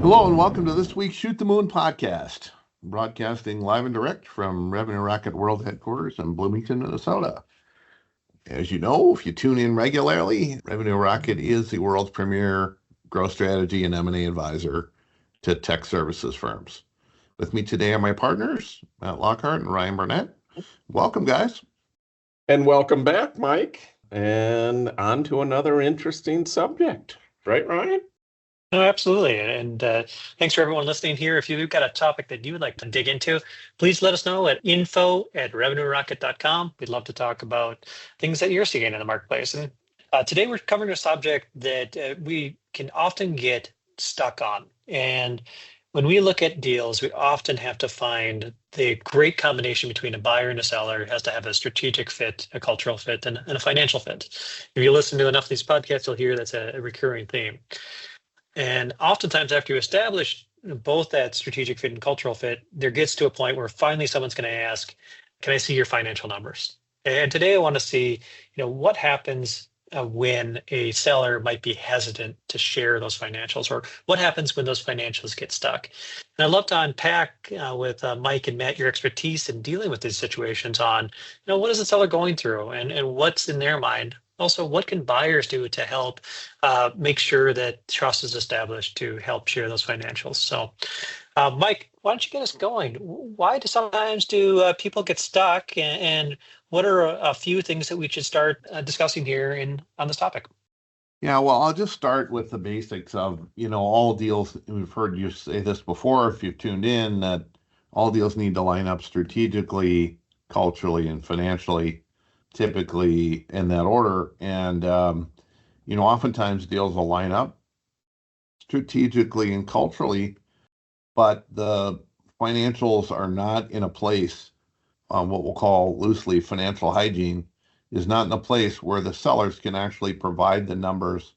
Hello and welcome to this week's Shoot the Moon podcast, broadcasting live and direct from Revenue Rocket World Headquarters in Bloomington, Minnesota. As you know, if you tune in regularly, Revenue Rocket is the world's premier growth strategy and M&A advisor to tech services firms. With me today are my partners, Matt Lockhart and Ryan Barnett. Welcome, guys. And welcome back, Mike. And on to another interesting subject. Right, Ryan? No, absolutely. And thanks for everyone listening here. If you've got a topic that you would like to dig into, please let us know at info@revenuerocket.com. We'd love to talk about things that you're seeing in the marketplace. And today we're covering a subject that we can often get stuck on. And when we look at deals, we often have to find the great combination between a buyer and a seller. It has to have a strategic fit, a cultural fit, and a financial fit. If you listen to enough of these podcasts, you'll hear that's a recurring theme. And oftentimes after you establish both that strategic fit and cultural fit, there gets to a point where finally someone's going to ask, can I see your financial numbers? And today I want to see, what happens when a seller might be hesitant to share those financials, or what happens when those financials get stuck. And I'd love to unpack with Mike and Matt your expertise in dealing with these situations on, what is the seller going through and what's in their mind? Also, what can buyers do to help make sure that trust is established to help share those financials? So, Mike, why don't you get us going? Why do sometimes people get stuck, and what are a few things that we should start discussing here on this topic? Yeah, well, I'll just start with the basics of, all deals. We've heard you say this before, if you've tuned in, that all deals need to line up strategically, culturally, and financially, typically in that order. And, oftentimes deals will line up strategically and culturally, but the financials are not in a place, what we'll call loosely financial hygiene, is not in a place where the sellers can actually provide the numbers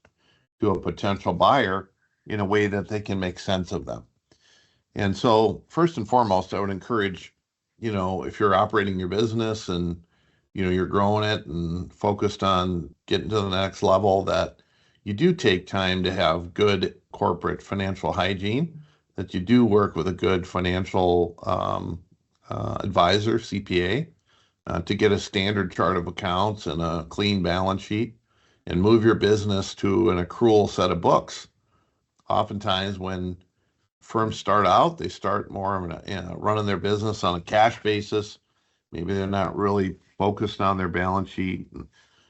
to a potential buyer in a way that they can make sense of them. And so first and foremost, I would encourage, if you're operating your business and, you're growing it and focused on getting to the next level, that you do take time to have good corporate financial hygiene, that you do work with a good financial advisor, CPA, to get a standard chart of accounts and a clean balance sheet and move your business to an accrual set of books. Oftentimes when firms start out, they start more running their business on a cash basis. Maybe they're not really focused on their balance sheet.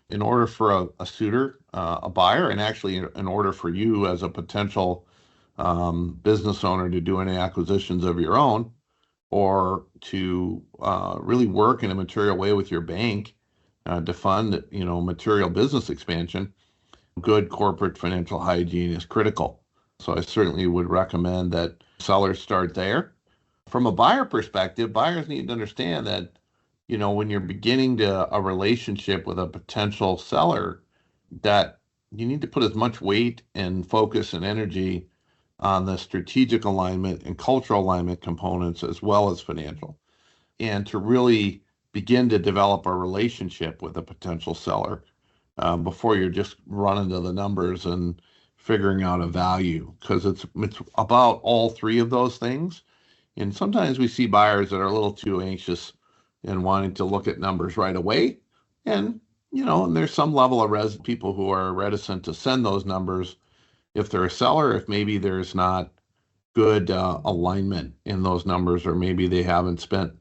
In order for a suitor, a buyer, and actually in order for you as a potential business owner to do any acquisitions of your own, or to really work in a material way with your bank to fund, material business expansion, good corporate financial hygiene is critical. So I certainly would recommend that sellers start there. From a buyer perspective, buyers need to understand that, when you're beginning a relationship with a potential seller, that you need to put as much weight and focus and energy on the strategic alignment and cultural alignment components as well as financial, and to really begin to develop a relationship with a potential seller before you're just running to the numbers and figuring out a value, because it's about all three of those things. And sometimes we see buyers that are a little too anxious and wanting to look at numbers right away. And, and there's some level of people who are reticent to send those numbers if they're a seller, if maybe there's not good alignment in those numbers, or maybe they haven't spent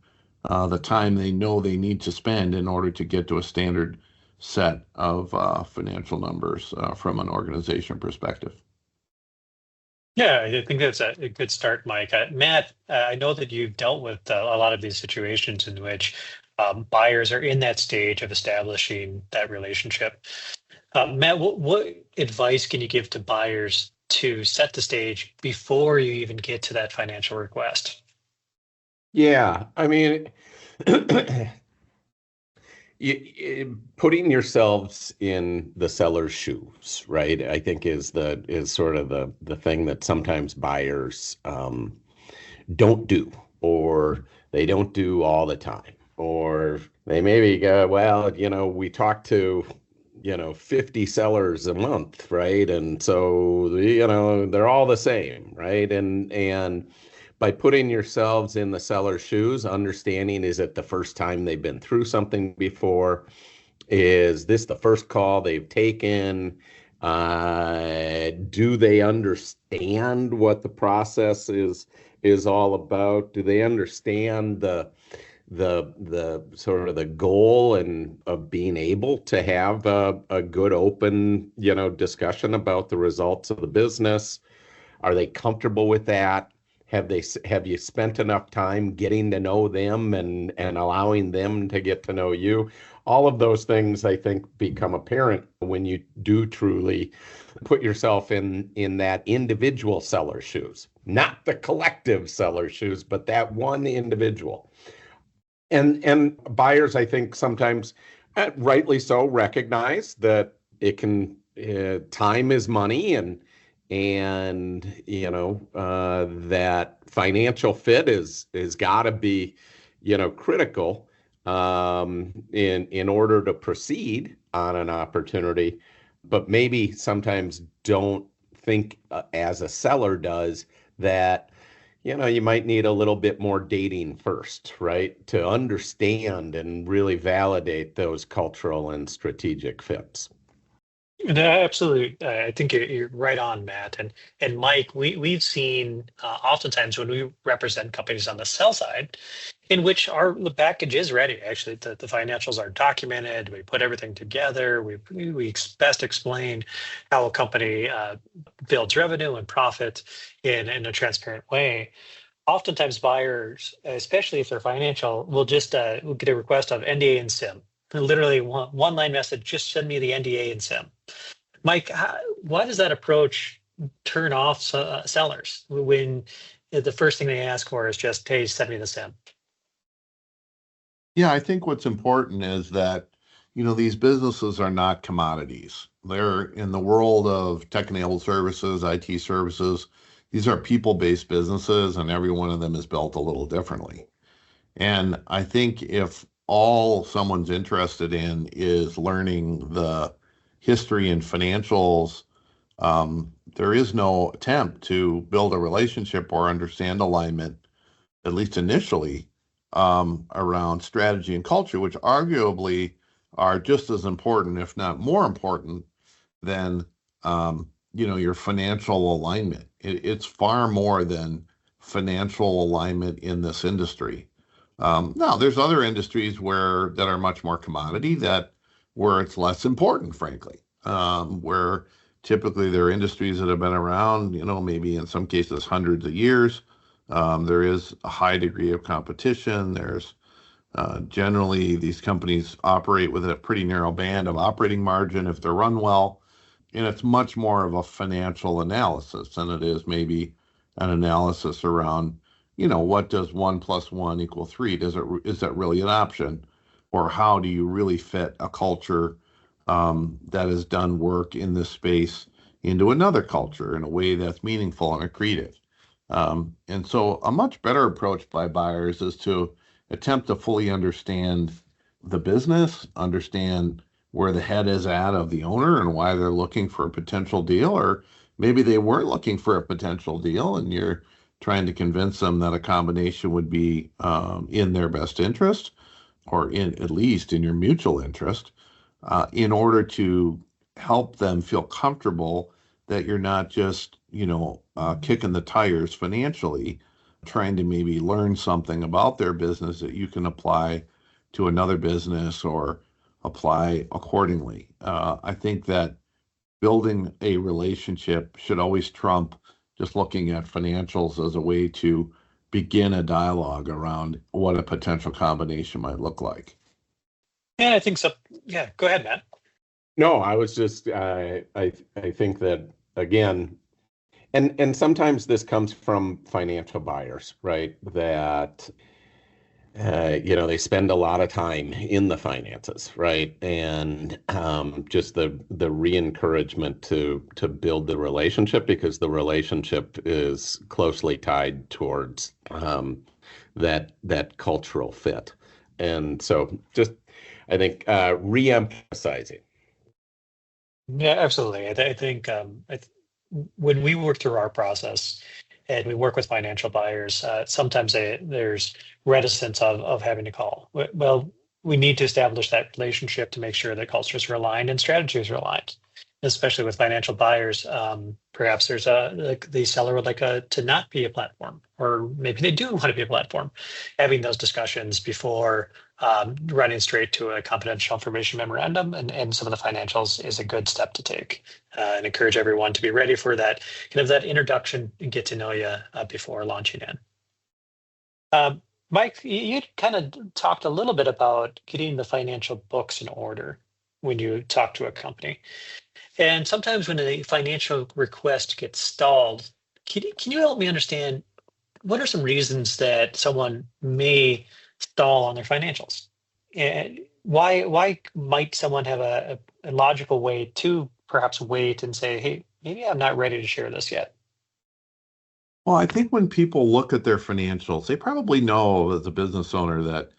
the time they know they need to spend in order to get to a standard set of financial numbers from an organization perspective. Yeah, I think that's a good start, Mike. Matt, I know that you've dealt with a lot of these situations in which buyers are in that stage of establishing that relationship. Matt, what advice can you give to buyers to set the stage before you even get to that financial request? Yeah, I mean, putting yourselves in the seller's shoes, right? I think is sort of the thing that sometimes buyers don't do, or they don't do all the time, or they maybe go, well, we talked to 50 sellers a month, right? And so, they're all the same, right? And by putting yourselves in the seller's shoes, understanding, is it the first time they've been through something before? Is this the first call they've taken? Do they understand what the process is all about? Do they understand the sort of the goal and of being able to have a good open discussion about the results of the business? Are they comfortable with that? Have you spent enough time getting to know them and allowing them to get to know you? All of those things, I think, become apparent when you do truly put yourself in that individual seller's shoes, not the collective seller's shoes, but that one individual. And buyers, I think, sometimes, rightly so, recognize that it can time is money, and that financial fit is got to be critical in order to proceed on an opportunity, but maybe sometimes don't think, as a seller does, that you might need a little bit more dating first, right? To understand and really validate those cultural and strategic fits. No, absolutely. I think you're right on, Matt. And Mike, we've seen oftentimes when we represent companies on the sell side, in which the package is ready. Actually, the financials are documented. We put everything together. We best explain how a company builds revenue and profit in a transparent way. Oftentimes, buyers, especially if they're financial, will just will get a request of NDA and SIM. Literally one line message, just send me the NDA and SIM. Mike, why does that approach turn off sellers when the first thing they ask for is just, hey, send me the SIM? Yeah, I think what's important is that, these businesses are not commodities. They're in the world of tech-enabled services, IT services. These are people-based businesses, and every one of them is built a little differently. And I think if all someone's interested in is learning the history and financials, there is no attempt to build a relationship or understand alignment, at least initially, around strategy and culture, which arguably are just as important, if not more important, than your financial alignment. It's far more than financial alignment in this industry. Now, there's other industries that are much more commodity, where it's less important, frankly, where typically there are industries that have been around, maybe in some cases hundreds of years. There is a high degree of competition. There's generally these companies operate with a pretty narrow band of operating margin if they're run well, and it's much more of a financial analysis than it is maybe an analysis around, what does 1 + 1 = 3? Is that really an option? Or how do you really fit a culture that has done work in this space into another culture in a way that's meaningful and accretive? And so a much better approach by buyers is to attempt to fully understand the business, understand where the head is at of the owner and why they're looking for a potential deal, or maybe they weren't looking for a potential deal and you're trying to convince them that a combination would be in their best interest, or at least in your mutual interest, in order to help them feel comfortable that you're not just, kicking the tires financially, trying to maybe learn something about their business that you can apply to another business or apply accordingly. I think that building a relationship should always trump just looking at financials as a way to begin a dialogue around what a potential combination might look like. Yeah, I think so. Yeah, go ahead, Matt. No, I was just I think that, again, and sometimes this comes from financial buyers, right? That they spend a lot of time in the finances, right? And just the re-encouragement to build the relationship, because the relationship is closely tied towards that cultural fit. And so just, I think, re-emphasizing Yeah, absolutely. I think when we work through our process and we work with financial buyers, sometimes there's reticence of having to call. Well, we need to establish that relationship to make sure that cultures are aligned and strategies are aligned. Especially with financial buyers, perhaps there's like the seller would like to not be a platform, or maybe they do want to be a platform. Having those discussions before running straight to a confidential information memorandum and some of the financials is a good step to take, and encourage everyone to be ready for that kind of that introduction and get to know you before launching in. Mike, you kind of talked a little bit about getting the financial books in order when you talk to a company. And sometimes when a financial request gets stalled, can you help me understand what are some reasons that someone may stall on their financials? And why might someone have a logical way to perhaps wait and say, hey, maybe I'm not ready to share this yet? Well, I think when people look at their financials, they probably know as a business owner that,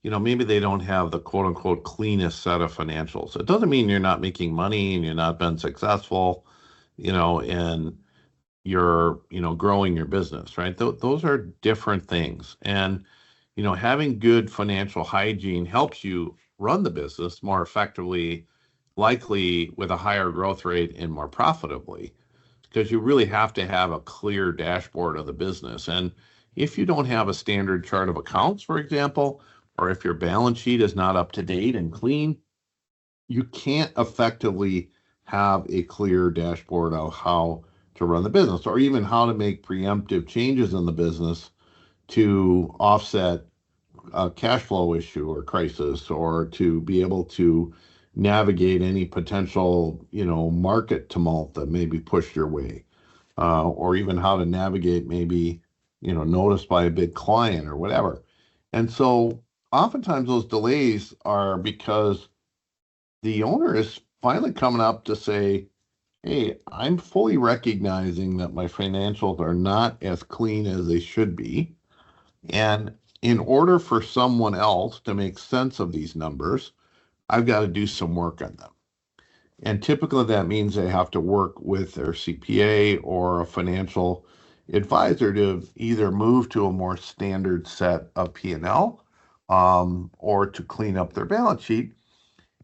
maybe they don't have the quote unquote cleanest set of financials. It doesn't mean you're not making money and you're not been successful, and you're, growing your business, right? Those are different things. And, having good financial hygiene helps you run the business more effectively, likely with a higher growth rate and more profitably, because you really have to have a clear dashboard of the business. And if you don't have a standard chart of accounts, for example, or if your balance sheet is not up to date and clean, you can't effectively have a clear dashboard of how to run the business or even how to make preemptive changes in the business to offset a cash flow issue or crisis, or to be able to navigate any potential, market tumult that may be pushed your way, or even how to navigate maybe, noticed by a big client or whatever. And so oftentimes those delays are because the owner is finally coming up to say, hey, I'm fully recognizing that my financials are not as clean as they should be. And in order for someone else to make sense of these numbers, I've got to do some work on them. And typically that means they have to work with their CPA or a financial advisor to either move to a more standard set of P&L, or to clean up their balance sheet.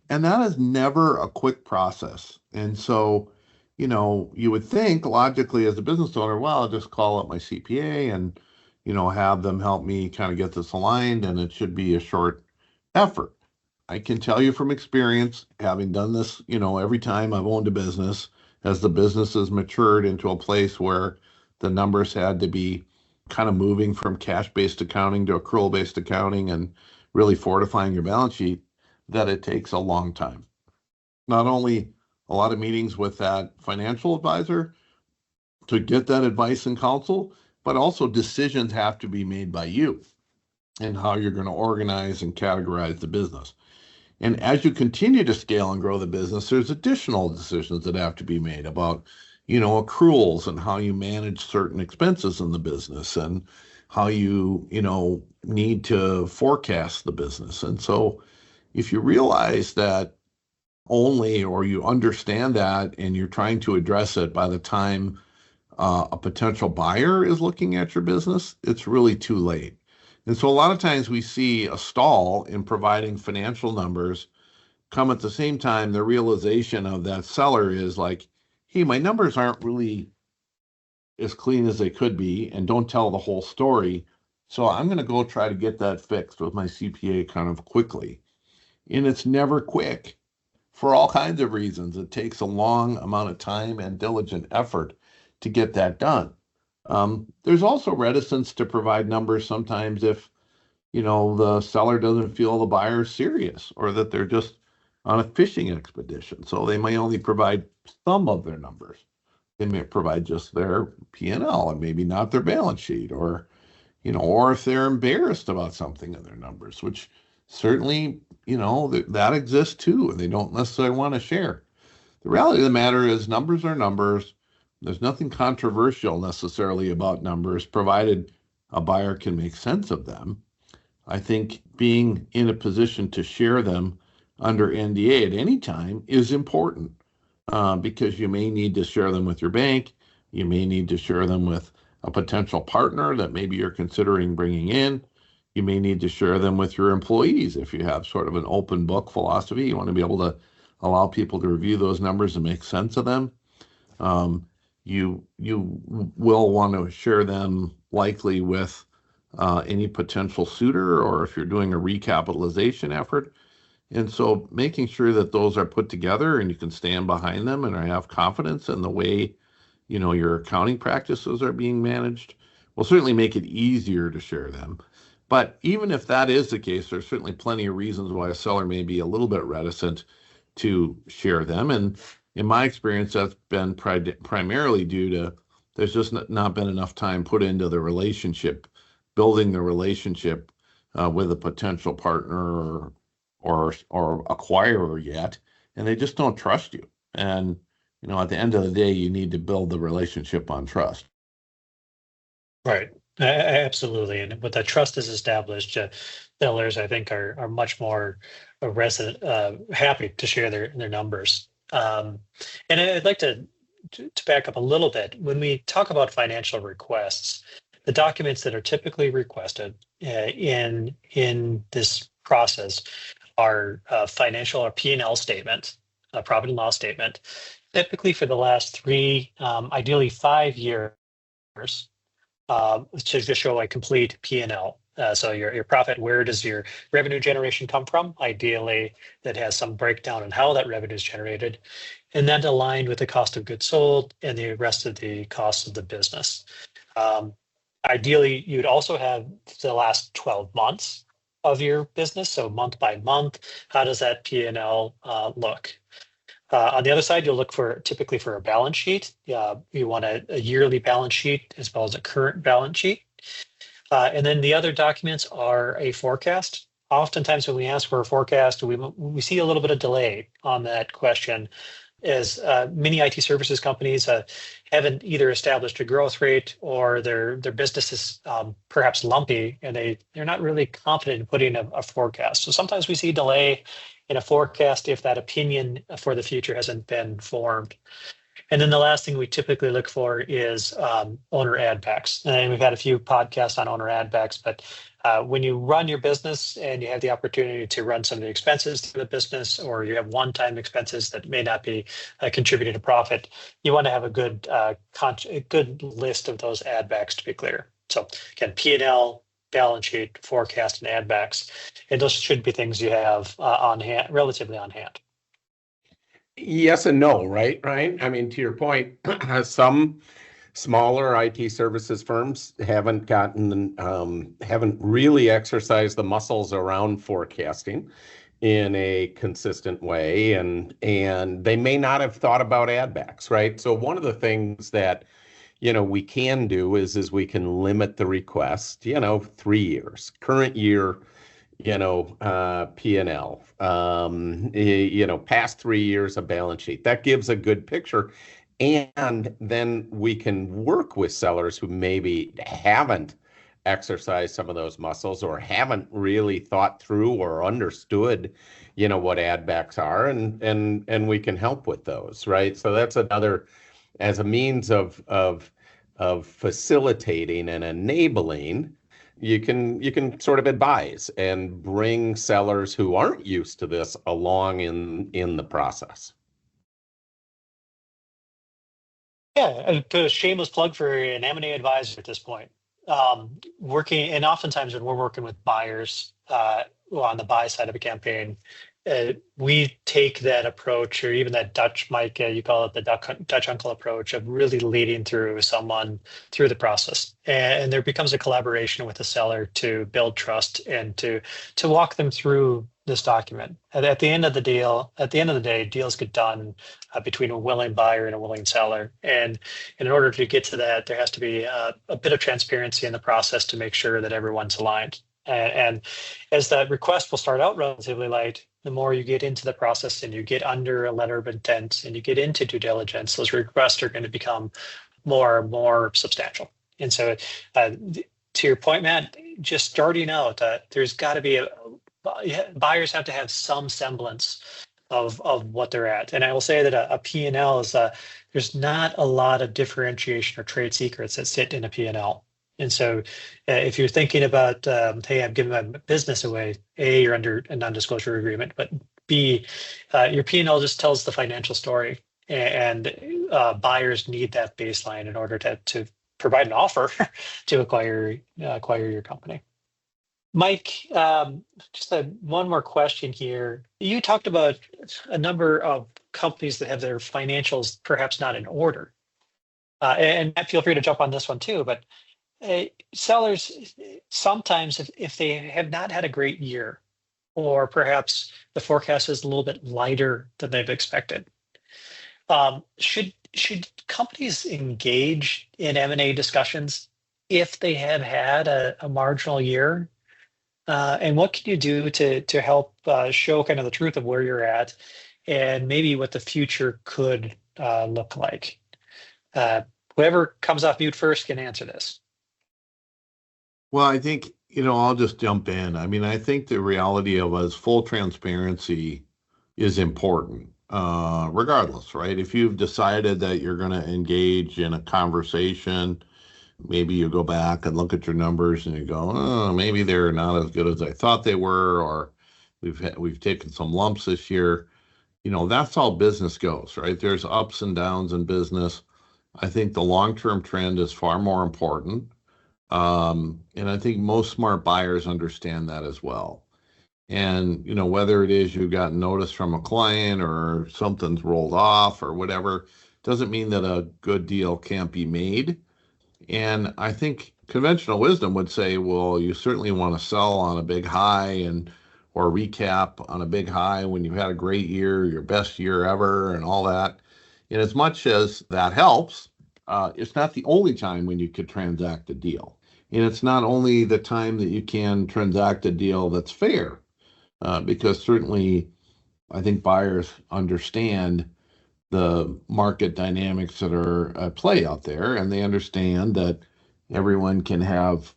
And that is never a quick process. And so, you would think logically as a business owner, well, I'll just call up my CPA and, have them help me kind of get this aligned, and it should be a short effort. I can tell you from experience, having done this, every time I've owned a business, as the business has matured into a place where the numbers had to be kind of moving from cash-based accounting to accrual-based accounting and really fortifying your balance sheet, that it takes a long time. Not only a lot of meetings with that financial advisor to get that advice and counsel, but also decisions have to be made by you and how you're going to organize and categorize the business. And as you continue to scale and grow the business, there's additional decisions that have to be made about, accruals and how you manage certain expenses in the business, and how you, need to forecast the business. And so if you realize that only, or you understand that, and you're trying to address it by the time a potential buyer is looking at your business, it's really too late. And so a lot of times we see a stall in providing financial numbers come at the same time the realization of that seller is like, hey, my numbers aren't really as clean as they could be and don't tell the whole story. So I'm going to go try to get that fixed with my CPA kind of quickly. And it's never quick for all kinds of reasons. It takes a long amount of time and diligent effort to get that done. There's also reticence to provide numbers sometimes if, the seller doesn't feel the buyer is serious, or that they're just on a fishing expedition. So they may only provide some of their numbers. They may provide just their P&L and L and maybe not their balance sheet, or, or if they're embarrassed about something in their numbers, which certainly, that exists too, and they don't necessarily want to share. The reality of the matter is numbers are numbers. There's nothing controversial necessarily about numbers, provided a buyer can make sense of them. I think being in a position to share them under NDA at any time is important. because you may need to share them with your bank. You may need to share them with a potential partner that maybe you're considering bringing in. You may need to share them with your employees if you have sort of an open book philosophy. You want to be able to allow people to review those numbers and make sense of them. You will want to share them likely with any potential suitor, or if you're doing a recapitalization effort. And so making sure that those are put together and you can stand behind them and have confidence in the way, your accounting practices are being managed will certainly make it easier to share them. But even if that is the case, there's certainly plenty of reasons why a seller may be a little bit reticent to share them. And in my experience, that's been primarily due to there's just not been enough time put into the relationship, building the relationship with a potential partner or acquirer yet, and they just don't trust you. And at the end of the day, you need to build the relationship on trust. Right. Absolutely. And with that trust is established, sellers, I think, are much more happy to share their numbers. And I'd like to back up a little bit. When we talk about financial requests, the documents that are typically requested in this process are financial or P&L statement, a profit and loss statement, typically for the last 3, ideally 5 years, to just show a complete P&L. So your profit, where does your revenue generation come from? Ideally, that has some breakdown on how that revenue is generated, and then aligned with the cost of goods sold and the rest of the costs of the business. Ideally, you'd also have the last 12 months of your business. So month by month, how does that P&L look? On the other side, you'll look typically for a balance sheet. You want a yearly balance sheet as well as a current balance sheet. And then the other documents are a forecast. Oftentimes when we ask for a forecast, we see a little bit of delay on that question, as many IT services companies haven't either established a growth rate, or their business is perhaps lumpy, and they're not really confident in putting a forecast. So sometimes we see delay in a forecast if that opinion for the future hasn't been formed. And then the last thing we typically look for is owner add backs. And we've had a few podcasts on owner add backs, but when you run your business and you have the opportunity to run some of the expenses through the business, or you have one-time expenses that may not be contributing to profit, you want to have a good list of those add backs to be clear. So again, P&L, balance sheet, forecast, and add backs. And those should be things you have on hand, relatively on hand. Yes and no, right? I mean, to your point, some smaller IT services firms haven't really exercised the muscles around forecasting in a consistent way, and they may not have thought about add backs, right? So one of the things that we can do is we can limit the request, 3 years, current year, P&L, past 3 years of balance sheet. That gives a good picture. And then we can work with sellers who maybe haven't exercised some of those muscles, or haven't really thought through or understood, what add backs are, and we can help with those, right? So that's another, as a means of facilitating and enabling. You can sort of advise and bring sellers who aren't used to this along in the process. Yeah, I'll put a shameless plug for an M&A advisor at this point. Working, and oftentimes when we're working with buyers on the buy side of a campaign, we take that approach, or even that Dutch, Mike, you call it the Dutch uncle approach, of really leading someone through the process. And there becomes a collaboration with the seller to build trust and to walk them through this document. At the end of the day, deals get done between a willing buyer and a willing seller. And in order to get to that, there has to be a bit of transparency in the process to make sure that everyone's aligned. And as that request will start out relatively light, the more you get into the process and you get under a letter of intent and you get into due diligence, those requests are going to become more and more substantial. And so to your point, Matt, just starting out, there's got to be buyers have to have some semblance of what they're at. And I will say that a P&L is there's not a lot of differentiation or trade secrets that sit in a P&L. And so if you're thinking about, hey, I'm giving my business away, A, you're under a non-disclosure agreement, but B, your P&L just tells the financial story. And buyers need that baseline in order to provide an offer to acquire your company. Mike, just one more question here. You talked about a number of companies that have their financials perhaps not in order. And Matt, feel free to jump on this one too, but sellers sometimes, if they have not had a great year, or perhaps the forecast is a little bit lighter than they've expected, should companies engage in M&A discussions if they have had a marginal year? And what can you do to help show kind of the truth of where you're at and maybe what the future could look like? Whoever comes off mute first can answer this. Well, I think, I'll just jump in. I mean, I think the reality of us, full transparency is important, regardless, right? If you've decided that you're going to engage in a conversation, maybe you go back and look at your numbers and you go, oh, maybe they're not as good as I thought they were, or we've taken some lumps this year. That's how business goes, right? There's ups and downs in business. I think the long-term trend is far more important. And I think most smart buyers understand that as well. And, whether it is you got notice from a client or something's rolled off or whatever, doesn't mean that a good deal can't be made. And I think conventional wisdom would say, well, you certainly want to sell on a big high or recap on a big high when you've had a great year, your best year ever, and all that. And as much as that helps, it's not the only time when you could transact a deal. And it's not only the time that you can transact a deal that's fair, because certainly I think buyers understand the market dynamics that are at play out there, and they understand that everyone can have,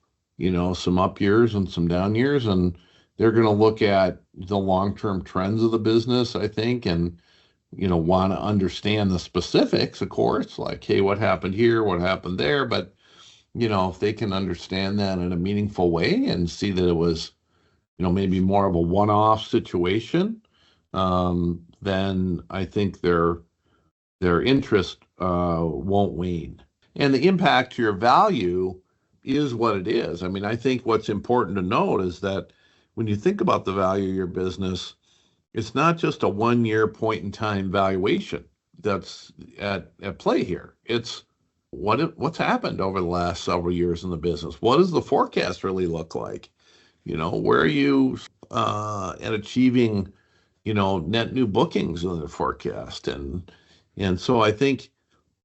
some up years and some down years, and they're going to look at the long-term trends of the business, I think, and, want to understand the specifics, of course, like, hey, what happened here, what happened there, but if they can understand that in a meaningful way and see that it was, maybe more of a one-off situation, then I think their interest won't wane. And the impact to your value is what it is. I mean, I think what's important to note is that when you think about the value of your business, it's not just a 1-year point in time valuation that's at play here. It's what's happened over the last several years in the business. What does the forecast really look like? Where are you at achieving, net new bookings in the forecast? And so I think,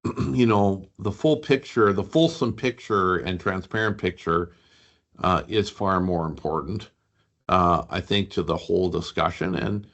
the full picture, the fulsome picture and transparent picture is far more important, I think, to the whole discussion. And,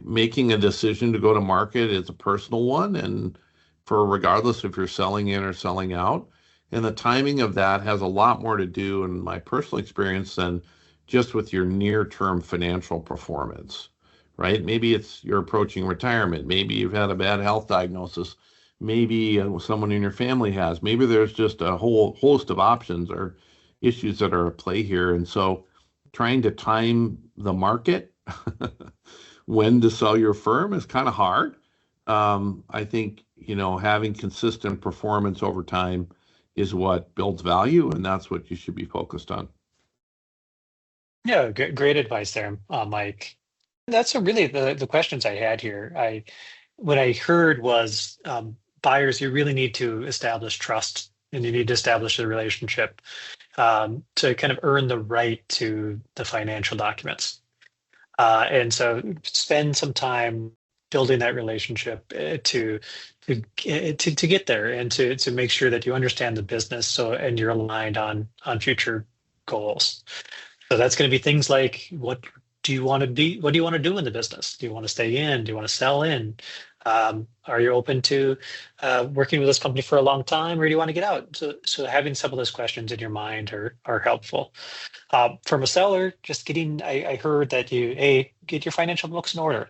making a decision to go to market is a personal one, and for regardless if you're selling in or selling out. And the timing of that has a lot more to do, in my personal experience, than just with your near-term financial performance, right? Maybe it's you're approaching retirement. Maybe you've had a bad health diagnosis. Maybe someone in your family has. Maybe there's just a whole host of options or issues that are at play here. And so trying to time the market when to sell your firm is kind of hard. I think, having consistent performance over time is what builds value, and that's what you should be focused on. Yeah, great advice there, Mike. That's really the questions I had here. What I heard was buyers, you really need to establish trust, and you need to establish a relationship to kind of earn the right to the financial documents. And so spend some time building that relationship to get there, and to make sure that you understand the business, and you're aligned on future goals. So that's going to be things like, what do you want to be? What do you want to do in the business? Do you want to stay in? Do you want to sell in? Are you open to working with this company for a long time, or do you want to get out? So having some of those questions in your mind are helpful. From a seller, just I heard that get your financial books in order.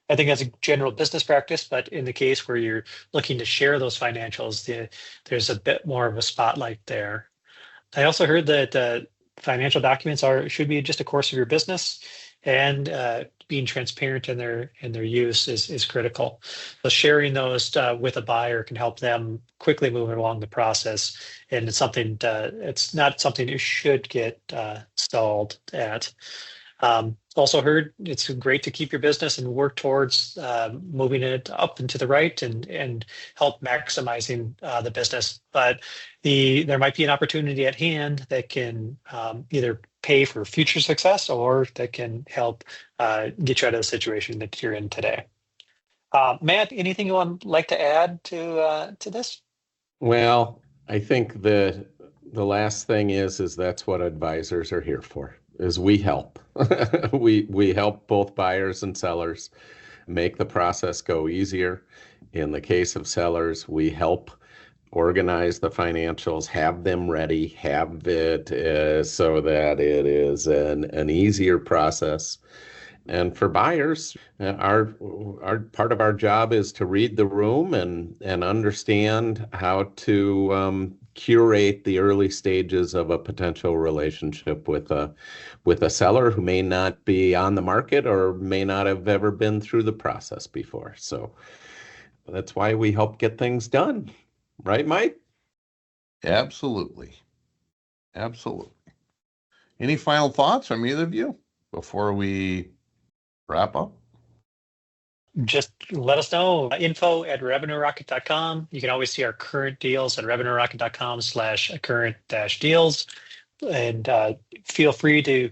I think that's a general business practice, but in the case where you're looking to share those financials, there's a bit more of a spotlight there. I also heard that financial documents should be just a course of your business, and being transparent in their use is critical. So sharing those with a buyer can help them quickly move along the process, and it's not something you should get stalled at. Also heard it's great to keep your business and work towards moving it up and to the right and help maximizing the business. But there might be an opportunity at hand that can either pay for future success or that can help get you out of the situation that you're in today. Matt, anything you would like to add to this? Well, I think the last thing is that's what advisors are here for. Is we help. we help both buyers and sellers make the process go easier. In the case of sellers, we help organize the financials, have them ready, have it so that it is an easier process. And for buyers, our part of our job is to read the room and understand how to curate the early stages of a potential relationship with a seller who may not be on the market or may not have ever been through the process before. So that's why we help get things done. Right, Mike? Absolutely. Absolutely. Any final thoughts from either of you before we wrap up? Just let us know. info@revenuerocket.com. You can always see our current deals at revenuerocket.com/current-deals. And feel free to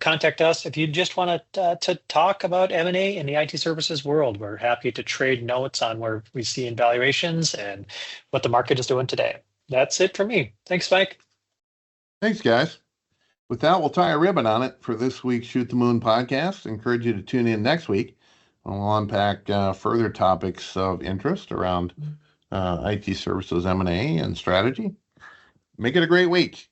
contact us if you just want to talk about M&A in the IT services world. We're happy to trade notes on where we see in valuations and what the market is doing today. That's it for me. Thanks, Mike. Thanks, guys. With that, we'll tie a ribbon on it for this week's Shoot the Moon podcast. I encourage you to tune in next week. We'll unpack further topics of interest around IT services, M&A, and strategy. Make it a great week.